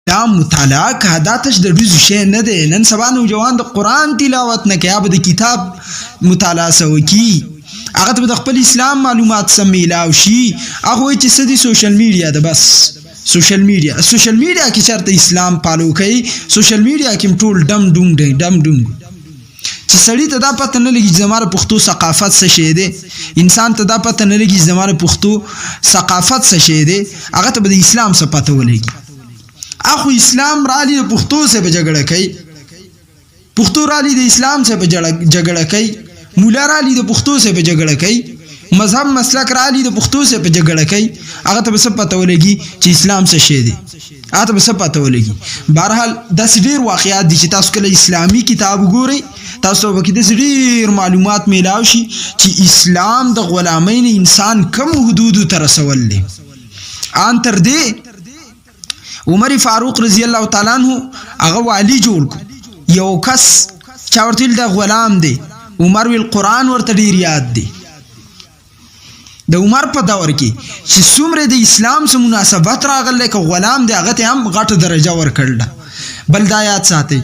دا مطالعه که دا تش د ډوزو شی نه دی. نن سبا نوجوان د قرآن تلاوت نه کوي، به د کتاب مطالعه سوکي، هغه ته د خپل اسلام معلومات سم میلاو شي. هغه وایي چې څه دي سوشل میډیا ده، بس سوشل میډیا کې چېرته اسلام پالو کوي، سوشل میډیا کې ټول ډم ډونګ دی، ډم ډونګ. چې سړی ته دا پته نه لګي چې زما د پښتو ثقافت څه شی دی، انسان ته دا پته نه لګي چې زما د پښتو ثقافت څه شی دی، هغه ته به د اسلام څه پته ولګي. اخو اسلام رالی د پښتو سره په جګړه کوي، پښتو رالی د اسلام سره په جګړه کوي، مولا رالی د پښتو سره په جګړه کوي، مذهب مسلک رالی د پښتو سره په جګړه کوي. هغه ته به څه پته ولګي چې اسلام څه شی دی، هغه ته به څه پته ولګي. بهرحال داسې ډېر واقعات دي چې تاسو کله اسلامي کتاب وګورئ، تاسو به کې داسې ډېر معلومات میلاو شي چې اسلام د غلامۍ نه انسان کم حدودو ته رسول دی. ان تر دې عمر فاروق رضی الله تعالی عنہ هغه والی جوړ کو، یو کس چا ورته ویل د غلام دی، عمر ویل قرآن ورته ډېر یاد دی. د عمر په دور کې چې څومره د اسلام سره مناسبت راغلی، که غلام دی هغه ته هم غټه درجه ورکړله. بل دا یاد ساتئ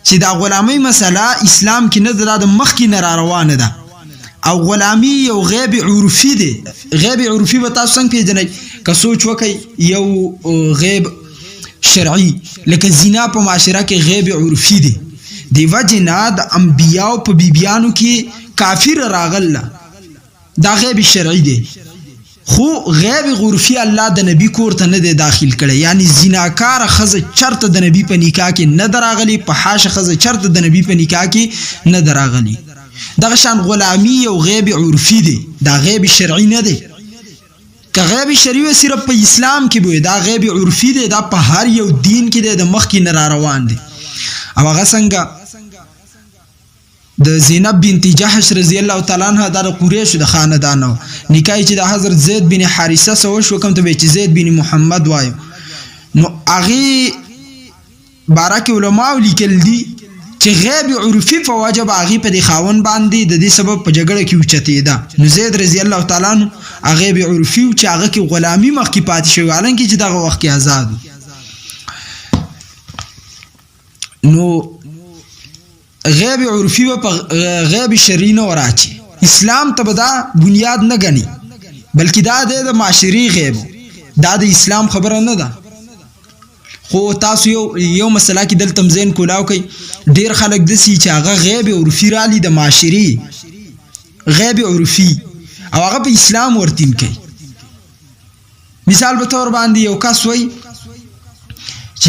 چې دا غلامۍ مسله اسلام کې نه ده، دا د مخکې نه را روانه ده، او غلامي یو غیب عرفي دی. غیب عرفي به تاسو څنګه پیژنئ؟ که سوچ وکئ یو غیب شرعي لکه زنا په معاشره کې غیب عرفي دی، دی وجه نه د انبیاو په بیبیانو کې کافر راغله، دا غیب شرعي دی. خو غیب عرفي الله د نبی کور ته نه دی داخل کړی، یعنی زناکار ښځه چرته د نبی په نکاح کې نه ده راغلي، فحاشه ښځه چرته د نبی په نکاح کې نه ده راغلي. دغه شان غلامي یو غیب عرفي دی، دا غیب شرعي نه دی. که غیب شرعي وي صرف په اسلام کې به دا غیب عرفي دی، دا په هر یو دین کې دی، د مخکې نه را روان دی. او هغه څنګه د زینب بنت جحش رضی الله تعالی عنها د قریشو د خاندان نو نکاح چې د حضرت زید بن حارثه سره شو، کوم ته چې زید بن محمد وایو، نو هغه بارک علماء لیکل دي چې غیب عرفي په واجب هغه په دې خاون باندې د دې سبب په جګړه کې اوچتې ده. نو زید رضی الله تعالی عنہ هغه به عرفي چې هغه کې غلامی مخکې پاتې شوی، حالانکه چې دغه وخت کې آزاد. نو غیب عرفی و پا غیب شرعی نه وراچی، اسلام ته دا بنیاد نه غني، بلکې دا د معاشري غیب، دا د اسلام خبره نه ده. خو تاسو یو مسله کې دلته تمزین کولاو کوي، ډیر خلک دسی چې هغه غیب عرفي رالی د معاشري غیب عرفي او هغه په اسلام ورتین کوي. مثال به تور باندې یو کس وای